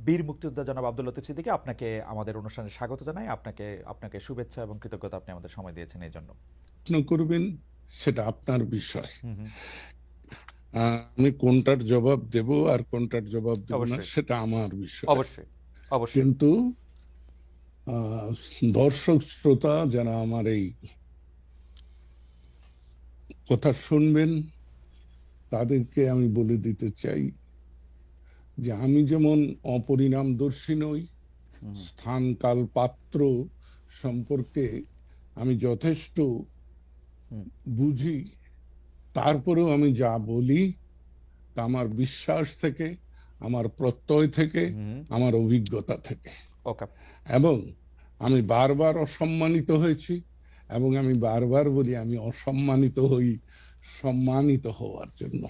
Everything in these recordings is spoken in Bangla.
বীর মুক্তিযোদ্ধা জনাব আব্দুল লতিফ সিদ্দিকী, আপনাকে আমাদের অনুষ্ঠানে স্বাগত জানাই। আপনাকে আপনাকে শুভেচ্ছা এবং কৃতজ্ঞতা, আপনি আমাদের সময় দিয়েছেন এই জন্য। প্রশ্ন করবেন সেটা আপনার বিষয়। হুম হুম। আমি কোনটার জবাব দেব আর কোনটার জবাব দেব না অবশ্যই সেটা আমার বিষয়। অবশ্যই অবশ্যই। কিন্তু দর্শক শ্রোতা যারা আমার এই কথা শুনবেন তাদেরকে আমি বলে দিতে চাই যে আমি যেমন অপরিণামদর্শী নই, স্থান কাল পাত্র সম্পর্কে আমি যথেষ্ট বুঝি, তারপরেও আমি যা বলি তা আমার বিশ্বাস থেকে, আমার প্রত্যয় থেকে, আমার অভিজ্ঞতা থেকে। ওকে। এবং আমি বারবার অসম্মানিত হয়েছি এবং আমি বারবার বলি আমি অসম্মানিত হই সম্মানিত হওয়ার জন্য।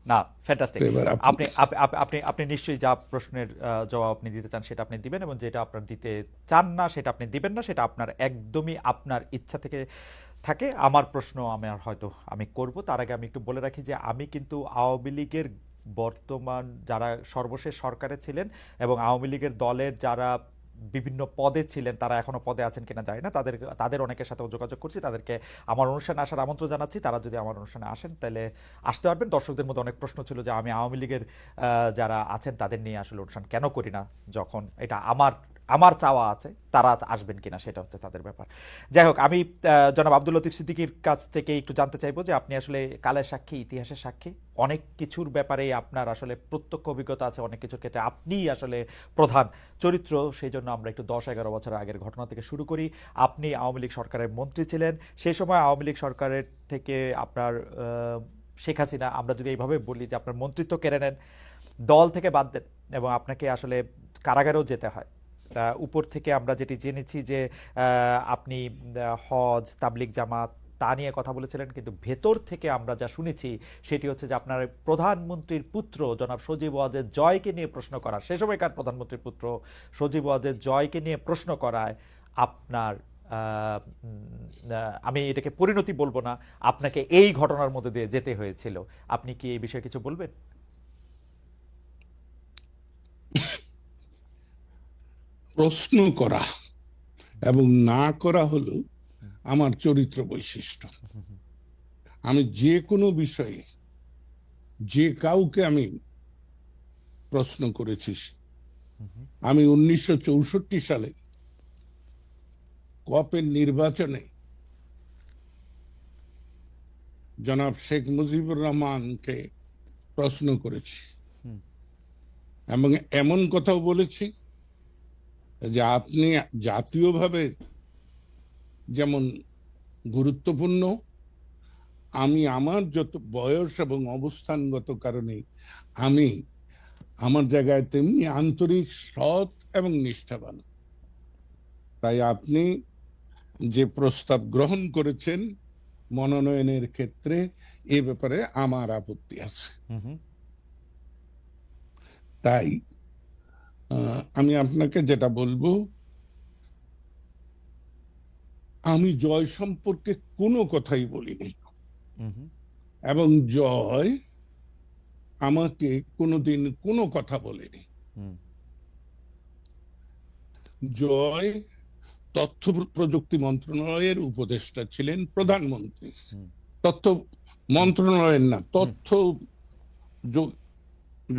না, ফ্যান্টাস্টিক। এবার আপনি আপনি আপনি নিশ্চয়ই যা প্রশ্নের জবাব আপনি দিতে চান সেটা আপনি দিবেন, এবং যেটা আপনার দিতে চান না সেটা আপনি দিবেন না, সেটা আপনার একদমই আপনার ইচ্ছা থেকে থাকে। আমার প্রশ্ন হয়তো আমি করব, তার আগে আমি একটু বলে রাখি যে আমি কিন্তু আওয়ামী লীগের বর্তমান যারা সর্বশেষ সরকারে ছিলেন এবং আওয়ামী লীগের দলের যারা বিভিন্ন পদে ছিলেন, তারা এখনো পদে আছেন কিনা জানি না, তাদের অনেকের সাথে যোগাযোগ করছি, তাদেরকে আমার অনুষ্ঠানে আসার আমন্ত্রণ জানাচ্ছি। তারা যদি আমার অনুষ্ঠানে আসেন তাহলে আসতে পারবেন। দর্শকদের মধ্যে অনেক প্রশ্ন ছিল যে আমি আওয়ামী লীগের যারা আছেন তাদের নিয়ে আসলে অনুষ্ঠান কেন করি না, যখন এটা আমার আমার চাওয়া আছে, তারা আসবেন কিনা সেটা হচ্ছে তাদের ব্যাপার। যাই হোক, আমি জনাব আব্দুল লতিফ সিদ্দিকীর কাছ থেকে একটু জানতে চাইবো যে আপনি আসলে কালের সাক্ষী, ইতিহাসের সাক্ষী, অনেক কিছুর ব্যাপারে আপনার আসলে প্রত্যক্ষ অভিজ্ঞতা আছে, অনেক কিছুর ক্ষেত্রে আপনি আসলে প্রধান চরিত্র। সেই জন্য আমরা একটু 10-11 বছর আগের ঘটনা থেকে শুরু করি। আপনি আওয়ামী লীগ সরকারের মন্ত্রী ছিলেন। সেই সময় আওয়ামী লীগ সরকারের থেকে আপনার শেখ হাসিনা, আমরা যদি এইভাবে বলি যে আপনার মন্ত্রিত্ব কেড়ে নেন, দল থেকে বাদ দেন, এবং আপনাকে আসলে কারাগারেও যেতে হয়। উপর থেকে আমরা যেটি জেনেছি যে আপনি হজ, তাবলিগ জামাত তা নিয়ে কথা বলেছিলেন, কিন্তু ভেতর থেকে আমরা যা শুনেছি সেটি হচ্ছে যে আপনার প্রধানমন্ত্রীর পুত্র জনাব সজীব ওয়াজেদ জয়কে নিয়ে প্রশ্ন করা, সে সময়কার প্রধানমন্ত্রীর পুত্র সজীব ওয়াজেদ জয়কে নিয়ে প্রশ্ন করায় আপনার আমি এটাকে পরিণতি বলবো না, আপনাকে এই ঘটনার মধ্যে দিয়ে যেতে হয়েছিল। আপনি কি এই বিষয়ে কিছু বলবেন? প্রশ্ন করা এবং না করা হলো আমার চরিত্র বৈশিষ্ট্য। আমি যে কোনো বিষয়ে যে কাউকে আমি প্রশ্ন করেছি। আমি 1964 সালে কপের নির্বাচনে জনাব শেখ মুজিবুর রহমানকে প্রশ্ন করেছি এবং এমন কথাও বলেছি যে আপনি জাতীয়ভাবে যেমন গুরুত্বপূর্ণ, আমি আমার যত বয়স এবং অবস্থানগত কারণে আমি আমার জায়গায় তেমনি আন্তরিক, সৎ এবং নিষ্ঠাবান। তাই আপনি যে প্রস্তাব গ্রহণ করেছেন মনোনয়নের ক্ষেত্রে, এ ব্যাপারে আমার আপত্তি আছে। তাই আমি আপনাকে যেটা বলবো, আমি জয় সম্পর্কে কোনো কথাই বলিনি এবং জয় আমাকে কোনোদিন কোনো কথা বলেনি। জয় তথ্য প্রযুক্তি মন্ত্রণালয়ের উপদেষ্টা ছিলেন, প্রধানমন্ত্রী, তথ্য মন্ত্রণালয়ের না, তথ্য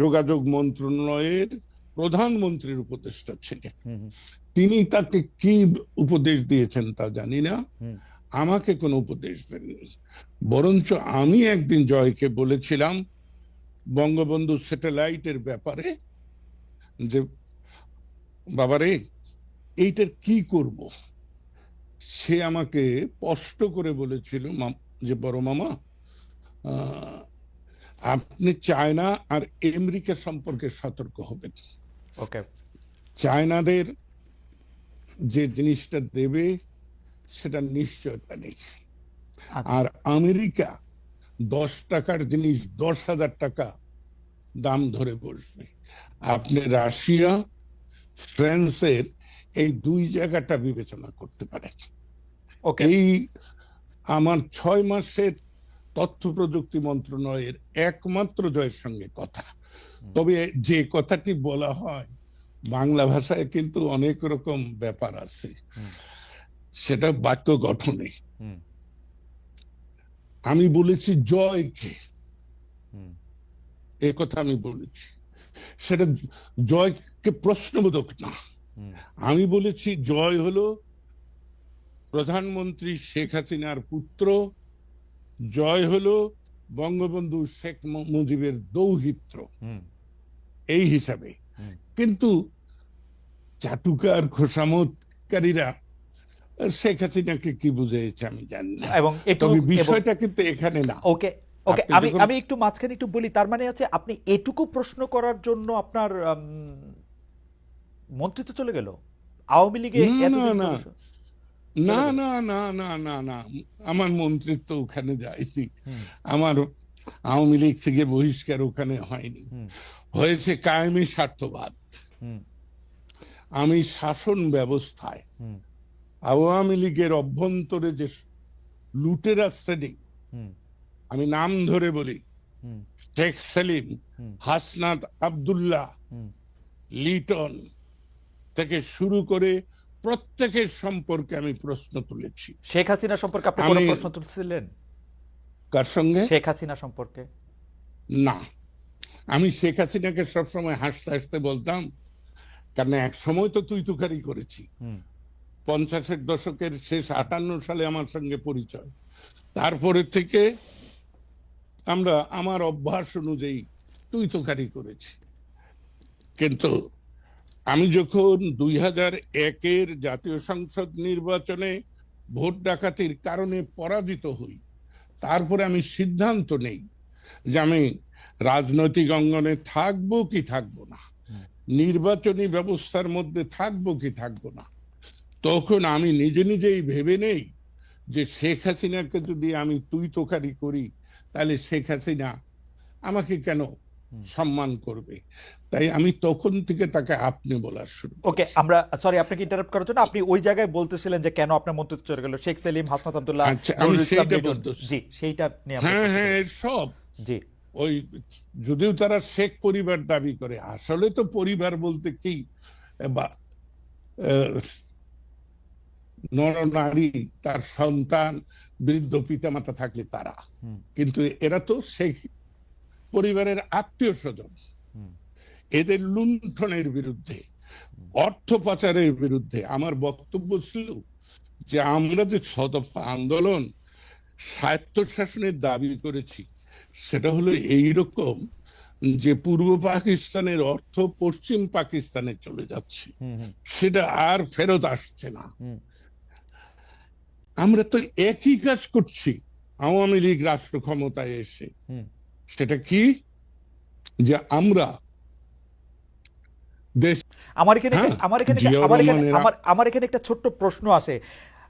যোগাযোগ মন্ত্রণালয়ের প্রধানমন্ত্রীর উপদেষ্টা ছিলেন। তিনি তাকে কি উপদেশ দিয়েছেন তা জানি না, আমাকে কোনো উপদেশ দেননি। বরঞ্চ আমি একদিন জয়কে বলেছিলাম বঙ্গবন্ধু স্যাটেলাইটের ব্যাপারে যে বাবারে এইটার কি করব। সে আমাকে স্পষ্ট করে বলেছিল যে বড় মামা, আপনি চায়না আর আমেরিকা সম্পর্কে সতর্ক হবেন। ওকে। চায়নাদের যে জিনিসটা দেবে সেটা নিশ্চয়তা নেই, আর আমেরিকা 10 টাকার জিনিস 10,000 টাকা দাম ধরে বসবে। আপনি রাশিয়া, ফ্রান্সের এই দুই জায়গাটা বিবেচনা করতে পারেন। এই আমার 6 মাসের তথ্য প্রযুক্তি মন্ত্রণালয়ের একমাত্র জয়ের সঙ্গে কথা। তবে যে কথাটি বলা হয় বাংলা ভাষায় কিন্তু অনেক রকম ব্যাপার আছে, সেটা বাক্য গঠনে। আমি বলেছি জয়কে, এ কথা আমি বলেছি, সেটা জয়কে প্রশ্নবোধক না। আমি বলেছি জয় হলো প্রধানমন্ত্রী শেখ হাসিনার পুত্র, জয় হলো বঙ্গবন্ধু শেখ মুজিবের দৌহিত্র, এই হিসাবে। কিন্তু চাটুকার খোসামতকারীরা শেখ হাসিনাকে কি বুঝেছে আমি জানি না, এবং তবে বিষয়টা কিন্তু এখানে না। ওকে ওকে, আমি একটু মাঝখানে একটু বলি। তার মানে হচ্ছে আপনি এটুকু প্রশ্ন করার জন্য আপনার মন্ত্রিত্ব চলে গেল আওয়ামী লীগে? না না না না না না, আমার মন্ত্রিত্ব ওখানে যায়নি, আমার আওয়ামী লীগ থেকে বহিষ্কার ওখানে হয়নি, হয়েছে কায়েমি স্বার্থবাদ। আমি শাসন ব্যবস্থায় আওয়ামী লীগের অভ্যন্তরে যে লুটেরা শ্রেণী, আমি নাম ধরে বলি, শেখ সেলিম, হাসনাত আব্দুল্লাহ, লিটন থেকে শুরু করে প্রত্যেকের সম্পর্কে আমি প্রশ্ন তুলেছি। শেখ হাসিনা সম্পর্কে আপনি কোনো প্রশ্ন তুলছিলেন? কার সঙ্গে? শেখ হাসিনা সম্পর্কে না, আমি শেখ হাসিনাকে সবসময় হাসতে হাসতে বলতাম, কারণ এক সময় তো তুই তুকারি করেছি। 50-এর দশকের শেষ 58 সালে আমার সঙ্গে পরিচয়, তারপরে থেকে আমরা আমার অভ্যাস অনুযায়ী তুই তুকারি করেছি। কিন্তু আমি যখন 2001-এর জাতীয় সংসদ নির্বাচনে ভোট ডাকাতির কারণে পরাজিত হই, তারপরে আমি সিদ্ধান্ত নেই যে আমি রাজনৈতিক অঙ্গনে থাকবো কি থাকবো না, নির্বাচনী ব্যবস্থার মধ্যে থাকবো কি থাকবো না। তখন আমি নিজে নিজেই ভেবে নেই যে শেখ হাসিনাকে যদি আমি তুই তোকারি করি, তাহলে শেখ হাসিনা আমাকে কেন সম্মান করবে। তাই আমি তখন থেকে তাকে আপনি বলা শুরু। ওকে, আমরা সরি আপনাকে ইন্টারাপ্ট করার জন্য। আপনি ওই জায়গায় বলতেছিলেন যে কেন আপনার মন্ত্রিত্ব চলে গেল, শেখ সেলিম, হাসনাত আব্দুল্লাহ, আমি সেইটা বলতেছি। জি, সেইটা নিয়ে হ্যাঁ হ্যাঁ, সব। জি, ওই যদিও তারা শেখ পরিবার দাবি করে, আসলে তো পরিবার বলতে কি, নরনারী, তার সন্তান, বৃদ্ধ পিতামাতা থাকলে তারা, কিন্তু এরা তো শেখ পরিবারের আত্মীয় স্বজন। এদের লুণ্ঠনের বিরুদ্ধে, অর্থ পাচারের বিরুদ্ধে আমার বক্তব্য ছিল যে আমরা যে ছদফা আন্দোলন স্বায়ত্তশাসনের দাবি করেছি, সেটা হলো এইরকম যে পূর্ব পাকিস্তানের অর্থ পশ্চিম পাকিস্তানে চলে যাচ্ছে, সেটা আর ফেরত আসছে না। আমরা তো একই কাজ করছি আওয়ামী লীগ রাষ্ট্র ক্ষমতায় এসে। সেটা কি? যে আমরা আমার এখানে একটা ছোট্ট প্রশ্ন আসে।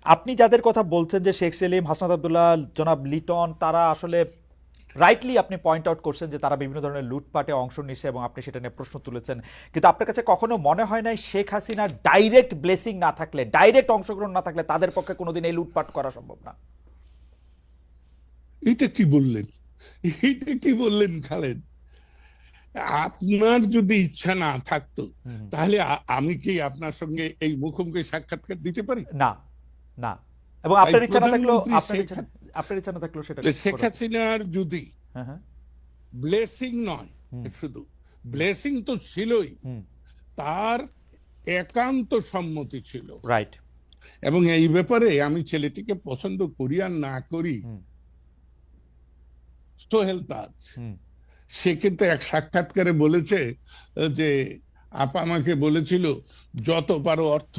আপনি যাদের কথা বলছেন যে শেখ সেলিম, হাসনাত আব্দুল্লাহ, জনাব লিটন, তারা আসলে রাইটলি আপনি পয়েন্ট আউট করছেন যে তারা বিভিন্ন ধরনের লুটপাটে অংশ নিচ্ছে এবং আপনি সেটা নিয়ে প্রশ্ন তুলেছেন। কিন্তু আপনার কাছে কখনো মনে হয় নাই শেখ হাসিনার ডাইরেক্ট ব্লেসিং না থাকলে, ডাইরেক্ট অংশগ্রহণ না থাকলে তাদের পক্ষে কোনোদিন এই লুটপাট করা সম্ভব না? এটা কি বললেন, এটা কি বললেন খালেদ? আপনার যদি ইচ্ছা না থাকতো তাহলে আমি কি আপনার সঙ্গে এই মুখোমুখি সাক্ষাৎকার দিতে পারি? না না, এবং আপনার ইচ্ছা না থাকলেও আপনার ইচ্ছা না থাকলেও সেটা শেখ হাসিনার যদি ব্লেসিং নয়, শুধু ব্লেসিং তো ছিলই, তার একান্ত সম্মতি ছিল। রাইট। এবং এই ব্যাপারে আমি ছেলেটিকে পছন্দ করি আর না করি, সোহেল তাজ, সে কিন্তু এক সাক্ষাৎকারে বলেছে যে আপা আমাকে বলেছিল যত পারো অর্থ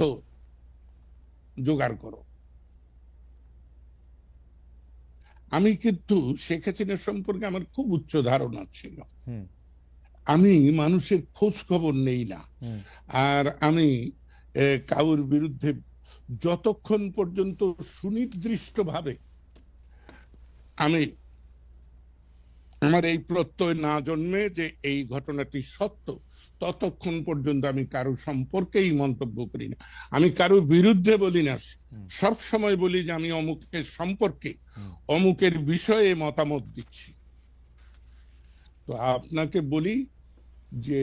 জোগাড় করো। আমি কিন্তু শেখ হাসিনা সম্পর্কে আমার খুব উচ্চ ধারণা ছিল। আমি মানুষের খোঁজ খবর নেই না, আর আমি কারোর বিরুদ্ধে যতক্ষণ পর্যন্ত সুনির্দিষ্টভাবে আমি আমার এই প্রত্যয় না জন্মে যে এই ঘটনাটি সত্য, ততক্ষণ পর্যন্ত আমি কারো সম্পর্কেই মন্তব্য করি না। আমি কারো বিরুদ্ধে বলি না, সব সময় বলি যে আমি অমুকের সম্পর্কে, অমুকের বিষয়ে মতামত দিচ্ছি। তো আপনাকে বলি, যে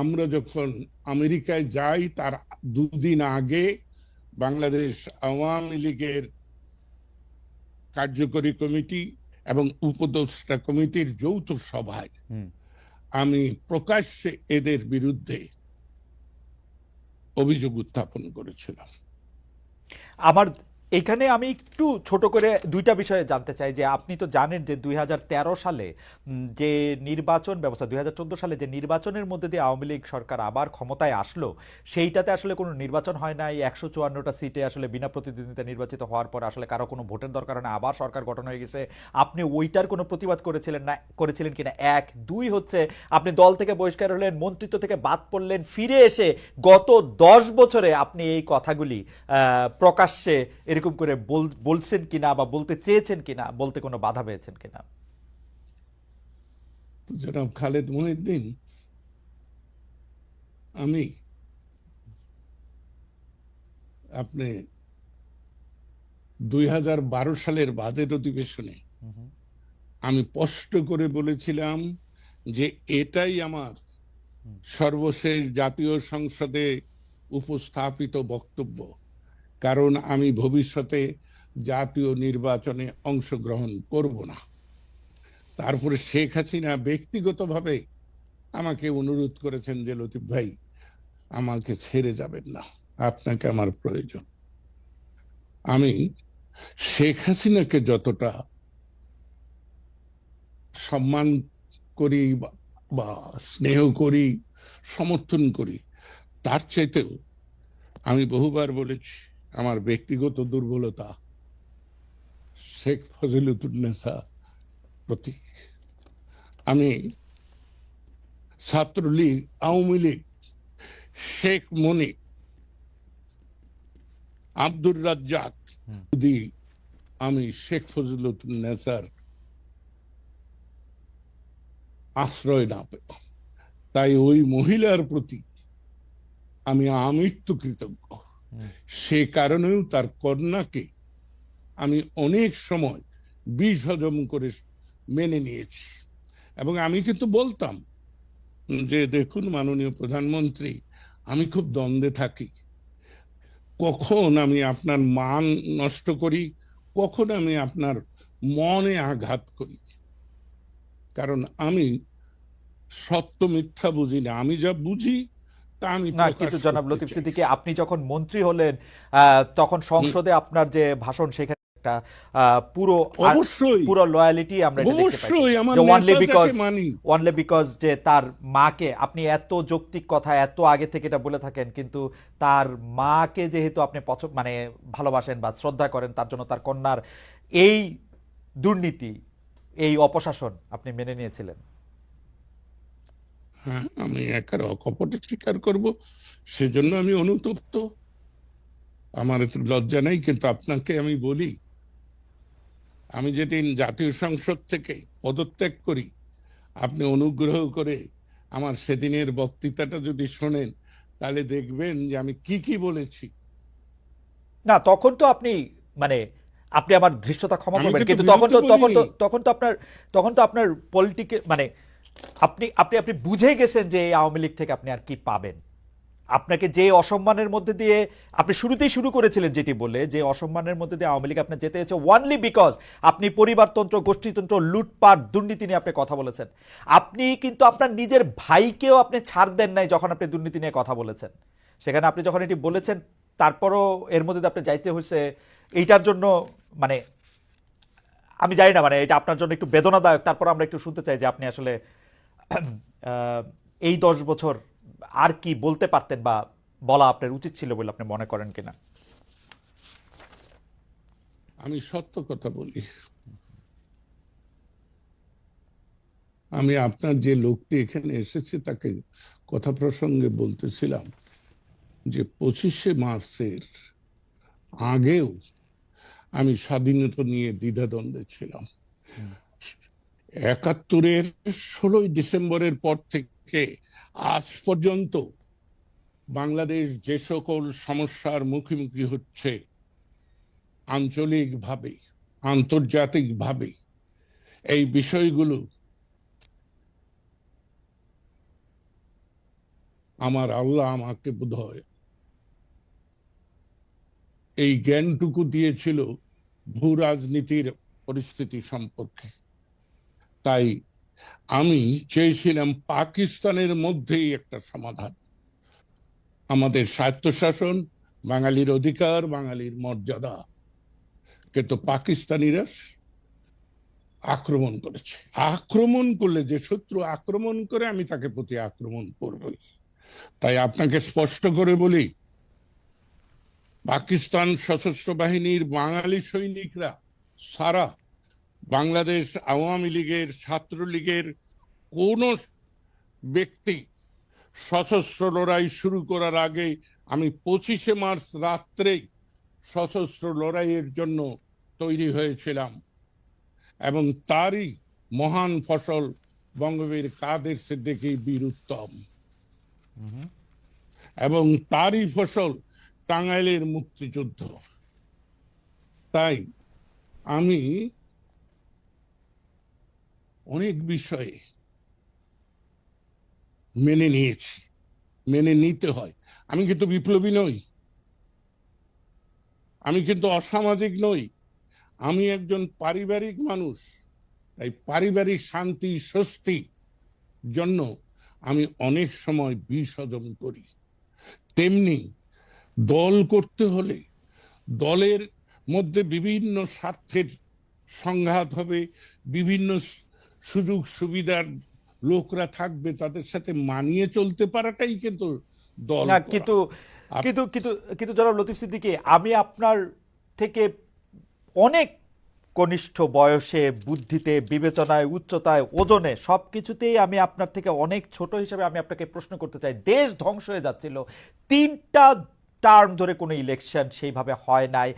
আমরা যখন আমেরিকায় যাই তার দুদিন আগে বাংলাদেশ আওয়ামী লীগের কার্যকরী কমিটি এবং উপদেষ্টা কমিটির যৌথ সভায় আমি প্রকাশ্যে এদের বিরুদ্ধে অভিযোগ উত্থাপন করেছিলাম। আমার এখানে আমি একটু ছোট করে দুইটা বিষয়ে জানতে চাই যে আপনি তো জানেন যে 2013 সালে যে নির্বাচন ব্যবস্থা 2014 সালে যে নির্বাচনের মধ্যে দিয়ে আওয়ামী লীগ সরকার আবার ক্ষমতায় আসলো, সেইটাতে আসলে কোনো নির্বাচন হয় নাই। 154টা সিটে আসলে বিনা প্রতিদ্বন্দ্বিতা নির্বাচিত হওয়ার পর আসলে কারো কোনো ভোটের দরকার হয় না, আবার সরকার গঠন হয়ে গেছে। আপনি ওইটার কোনো প্রতিবাদ করেছিলেন কিনা? এক। দুই হচ্ছে আপনি দল থেকে বহিষ্কার হলেন, মন্ত্রিত্ব থেকে বাদ পড়লেন, ফিরে এসে গত 10 বছরে আপনি এই কথাগুলি প্রকাশ্যে এরকম করে বলছেন কিনা বা বলতে চেয়েছেন কিনা, বলতে কোনো বাধা পেয়েছেন কিনা? জনাব খালেদ মহিউদ্দিন, আমি আপনি 2012 সালের বাজেট অধিবেশনে আমি স্পষ্ট করে বলেছিলাম যে এটাই আমার সর্বশেষ জাতীয় সংসদে উপস্থাপিত বক্তব্য, কারণ আমি ভবিষ্যতে জাতীয় নির্বাচনে অংশগ্রহণ করব না। তারপরে শেখ হাসিনা ব্যক্তিগতভাবে আমাকে অনুরোধ করেছেন যে লতিফ ভাই, আমাকে ছেড়ে যাবেন না, আপনাকে আমার প্রয়োজন। আমি শেখ হাসিনাকে যতটা সম্মান করি বা স্নেহ করি, সমর্থন করি, তার চাইতেও আমি বহুবার বলেছি আমার ব্যক্তিগত দুর্বলতা শেখ ফজিলতুন্নেসা প্রতি। আমি ছাত্রলীগ, আওয়ামী লীগ, শেখ মনি, আব্দুর রাজ্জাক, যদি আমি শেখ ফজিলতুন্নেসার আশ্রয় না পেতাম, তাই ওই মহিলার প্রতি আমি আমৃত্যু কৃতজ্ঞ। সে কারণেও তার কন্যাকে আমি অনেক সময় বিষ হজম করে মেনে নিয়েছি। এবং আমি কিন্তু বলতাম যে দেখুন মাননীয় প্রধানমন্ত্রী, আমি খুব দ্বন্দ্বে থাকি, কখন আমি আপনার মান নষ্ট করি, কখন আমি আপনার মনে আঘাত করি, কারণ আমি সত্য মিথ্যা বুঝি না, আমি যা বুঝি তা আমি না, প্রকাশ কিন্তু জনাব করতে লতিফ চাই। সিদ্দিকী, আপনি যখন মন্ত্রী হলেন তখন সংসদে আপনার যে ভাষণ, সেখানে একটা পুরো অবশ্যই পুরো লয়ালিটি আমরা এটা দেখতে পাইছি অবশ্যই আমার যে নেতা যাকে মানি। অনলি বিকজ যে তার মাকে আপনি এত যৌক্তিক কথা এত আগে থেকে এটা বলে থাকেন, কিন্তু তার মাকে যেহেতু আপনি মানে ভালোবাসেন বা শ্রদ্ধা করেন, তার জন্য তার কন্যার এই দুর্নীতি, এই অপশাসন আপনি মেনে নিয়েছিলেন। হ্যাঁ, আমি একার অকপটে স্বীকার করব, সেজন্য আমি অনুতপ্ত, আমার এত লজ্জা নেই। কিন্তু আপনাকে আমি বলি, আমি যেদিন জাতীয় সংসদ থেকে পদত্যাগ করি, আপনি অনুগ্রহ করে আমার সেদিনের বক্তৃতাটা যদি শোনেন, তাহলে দেখবেন যে আমি কি কি বলেছি। না, তখন তো আপনি মানে আপনি আমার ধৃষ্টতা ক্ষমা আমি করবেন, কিন্তু কিন্তু বিরুদ্ধে বলিনি। তখন তো আপনার পলিটিকে মানে আপনি আপনি আপনি বুঝে গেছেন যে এই আওয়ামী লীগ থেকে আপনি আর কি পাবেন। আপনাকে যে অসম্মানের মধ্যে দিয়ে আপনি শুরুতেই শুরু করেছিলেন, যেটি বলে যে অসম্মানের মধ্যে দিয়ে আওয়ামী লীগ আপনার যেতে হয়েছে ওয়ানলি বিকজ আপনি পরিবারতন্ত্র, গোষ্ঠীতন্ত্র, লুটপাট, দুর্নীতি নিয়ে আপনি কথা বলেছেন। আপনি কিন্তু আপনার নিজের ভাইকেও আপনি ছাড় দেন নাই যখন আপনি দুর্নীতি নিয়ে কথা বলেছেন। সেখানে আপনি যখন এটি বলেছেন, তারপরও এর মধ্যে আপনি যাইতে হয়েছে এইটার জন্য, মানে আমি জানি না, মানে এটা আপনার জন্য একটু বেদনাদায়ক। তারপর আমরা একটু শুনতে চাই যে আপনি আসলে এই 10 বছর আর কি বলতে পারতেন বা বলা আপনার উচিত ছিল বলে আপনি মনে করেন কিনা? আমি সত্য কথা বলি। আমি আপনার যে লোকটি এখানে এসেছে তাকে কথা প্রসঙ্গে বলতেছিলাম যে 25শে মার্চের আগেও আমি স্বাধীনতা নিয়ে দ্বিধাদ্বন্দ্বে ছিলাম। 71-এর 16ই ডিসেম্বরের পর থেকে আজ পর্যন্ত বাংলাদেশ যে সকল সমস্যার মুখোমুখি হচ্ছে, আঞ্চলিকভাবে, আন্তর্জাতিকভাবে, এই বিষয়গুলো আমার আল্লাহ আমাকে বোধহয় এই জ্ঞানটুকু দিয়েছিল ভূ রাজনীতির পরিস্থিতি সম্পর্কে। তাই আমি চেয়েছিলাম পাকিস্তানের মধ্যেই একটা সমাধান, আমাদের স্বায়ত্তশাসন, বাঙালির অধিকার, বাঙালির মর্যাদা। কিন্তু পাকিস্তানিরা আক্রমণ করেছে। আক্রমণ করলে, যে শত্রু আক্রমণ করে, আমি তাকে প্রতি আক্রমণ করবই। তাই আপনাকে স্পষ্ট করে বলি, পাকিস্তান সশস্ত্র বাহিনীর বাঙালি সৈনিকরা সারা বাংলাদেশ আওয়ামী লীগের, ছাত্রলীগের কোন ব্যক্তি সশস্ত্র লড়াই শুরু করার আগে আমি 25শে মার্চ রাত্রেই সশস্ত্র লড়াইয়ের জন্য তৈরি হয়েছিলাম, এবং তারই মহান ফসল বঙ্গবীর কাদের সিদ্দিকী বীর উত্তম, এবং তারই ফসল টাঙ্গাইলের মুক্তিযুদ্ধ। তাই আমি অনেক বিষয়ে মেনে নিয়েছি, মেনে নিতে হয়। আমি কিন্তু বিপ্লবী নই, আমি কিন্তু অসামাজিক নই, আমি একজন পারিবারিক মানুষ। তাই পারিবারিক শান্তি স্বস্তি জন্য আমি অনেক সময় বিষ হজম করি। তেমনি দল করতে হলে দলের মধ্যে বিভিন্ন স্বার্থের সংঘাত হবে, বিভিন্ন সুযোগ সুবিধার লোকরা থাকবে, তাদের সাথে মানিয়ে চলতে পারাটাই কিন্তু দল না, করা। কিন্তু কিন্তু কিন্তু কিন্তু জনাব লতিফ সিদ্দিকী, আমি আপনার থেকে অনেক কনিষ্ঠ বয়সে, বুদ্ধিতে, বিবেচনায়, উচ্চতায়, ওজনে, সবকিছুতেই আমি আপনার থেকে অনেক ছোট হিসেবে আমি আপনাকে প্রশ্ন করতে চাই। দেশ ধ্বংস হয়ে যাচ্ছিল, 3টা টার্ম ধরে কোনো ইলেকশন সেইভাবে হয় নাই,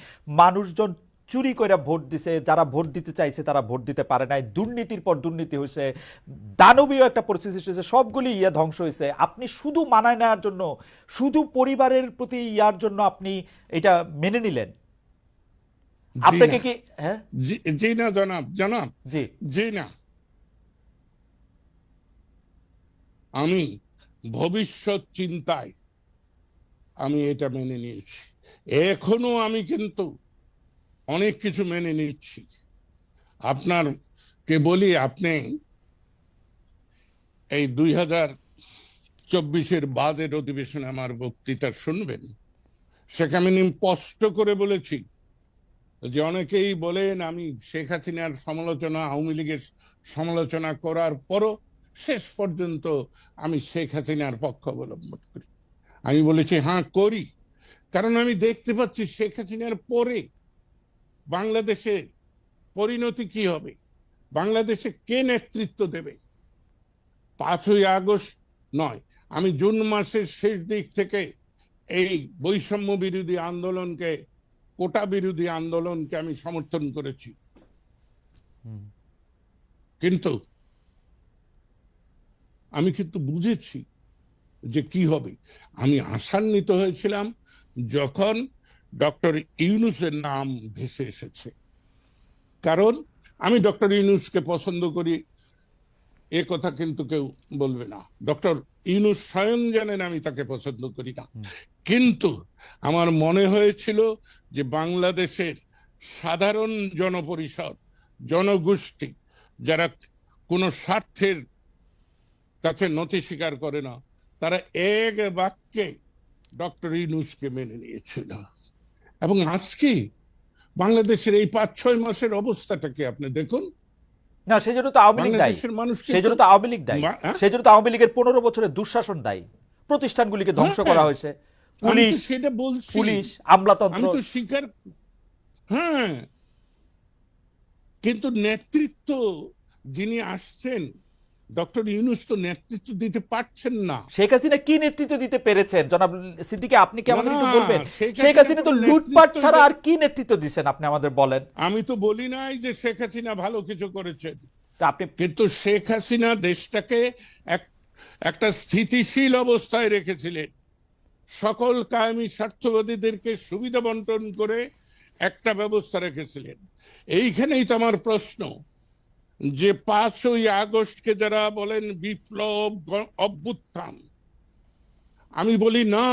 মানুষজন চুরি করে ভোট দিছে, যারা ভোট দিতে চাইছে তারা ভোট দিতে পারে নাই, দুর্নীতির পর দুর্নীতি হয়েছে, দানবীয় একটা পরিস্থিতি হয়েছে, সবগুলি ধ্বংস হয়েছে। আপনি শুধু মানায় নেওয়ার জন্য, শুধু পরিবারের প্রতি ইয়ার জন্য আপনি এটা মেনে নিলেন? আপনাকে কি হ্যাঁ জি না জনাব, জনাব জি জি না, আমি ভবিষ্যৎ চিন্তায় আমি এটা মেনে নিয়েছি। এখনো আমি কিন্তু অনেক কিছু মেনে নিচ্ছি। আপনার কে বলি, আপনি এই 2024-এর বাজেট অধিবেশনে আমার বক্তৃতা শুনবেন। সেখানে আমি স্পষ্ট করে বলেছি যে অনেকেই বলেন আমি শেখ হাসিনার সমালোচনা, আওয়ামী লীগের সমালোচনা করার পরও শেষ পর্যন্ত আমি শেখ হাসিনার পক্ষ অবলম্বন করি। আমি বলেছি হ্যাঁ করি, কারণ আমি দেখতে পাচ্ছি শেখ হাসিনার পরে বাংলাদেশে পরিণতি কি হবে, বাংলাদেশে কে নেতৃত্ব দেবে। 5ই আগস্ট নয়, আমি জুন মাসের শেষ দিক থেকে এই বৈষম্য বিরোধী আন্দোলনকে, কোটা বিরোধী আন্দোলনকে আমি সমর্থন করেছি। কিন্তু আমি কিন্তু বুঝেছি যে কি হবে। আমি আশান্বিত হয়েছিলাম যখন ডক্টর ইউনূসের নাম ভেসে এসেছে, কারণ আমি ডক্টর ইউনূসকে পছন্দ করি, এ কথা কিন্তু কেউ বলবে না। ডক্টর ইউনূস স্বয়ং জানেন আমি তাকে পছন্দ করি না, কিন্তু আমার মনে হয়েছিল যে বাংলাদেশের সাধারণ জনপরিষদ, জনগোষ্ঠী, যারা কোনো স্বার্থের কাছে নথি স্বীকার করে না, তারা এক বাক্যে ডক্টর ইউনূসকে মেনে নিয়েছিল। এবং আজকে বাংলাদেশের এই 5-6 মাসের অবস্থাটাকে আপনি দেখুন। না, সেজন্য তো আওয়ামী লীগ দায়ী, বাংলাদেশের মানুষ সেজন্য তো আওয়ামী লীগ দায়ী, সেজন্য তো আওয়ামী লীগের 15 বছরের দুঃশাসন দায়ী। প্রতিষ্ঠানগুলিকে ধ্বংস করা হয়েছে, পুলিশ, সেটা বলছি, পুলিশ, আমলাতন্ত্র, আমি তো স্বীকার, হ্যাঁ, কিন্তু নেতৃত্ব যিনি আসছেন ডক্টর ইউনূস তো নেতৃত্ব দিতে পারছেন না। শেখ হাসিনা কি নেতৃত্ব দিতে পেরেছেন জনাব সিদ্দিকী, আপনি কি আমাদের একটু বলবেন? শেখ শেখ হাসিনা তো লুটপাট ছাড়া আর কি নেতৃত্ব দিচ্ছেন, আপনি আমাদের বলেন। আমি তো বলি নাই যে শেখ হাসিনা ভালো কিছু করেছেন, আপনি কিন্তু শেখ হাসিনা দেশটাকে একটা স্থিতিশীল অবস্থায় রেখেছিলেন, সকল কায়েমি স্বার্থবাদীদেরকে সুবিধা বন্টন করে একটা ব্যবস্থা রেখেছিলেন। এইখানেই তো আমার প্রশ্ন, যে 5ই আগস্টকে যারা বলেন বিপ্লব, অভ্যুত্থান, আমি বলি না,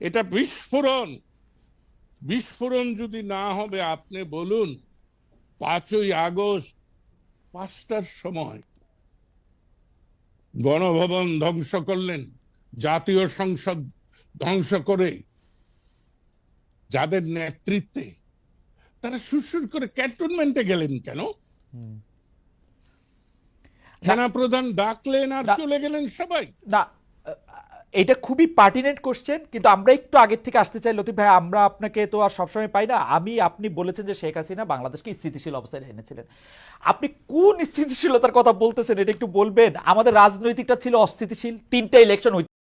এটা বিস্ফোরণ। বিস্ফোরণ যদি না হবে, আপনি বলুন 5ই আগস্ট 5টার সময় গণভবন ধ্বংস করলেন, জাতীয় সংসদ ধ্বংস করে যাদের নেতৃত্বে তারা সুরসুর করে ক্যান্টনমেন্টে গেলেন কেন? সেনাপ্রধান ডাকলেন আর না। চলে গেলেন সবাই। না, এটা খুবই পার্টিনেন্ট কোশ্চেন, কিন্তু আমরা একটু আগের থেকে আসতে চাই লতিফ ভাই। আমরা আপনাকে তো আর সবসময় পাই না। আপনি বলেছেন যে শেখ হাসিনা বাংলাদেশকে স্থিতিশীল অবস্থায় এনেছিলেন। আপনি কোন স্থিতিশীলতার কথা বলতেছেন এটা একটু বলবেন? আমাদের রাজনৈতিকটা ছিল অস্থিতিশীল, 3টা ইলেকশন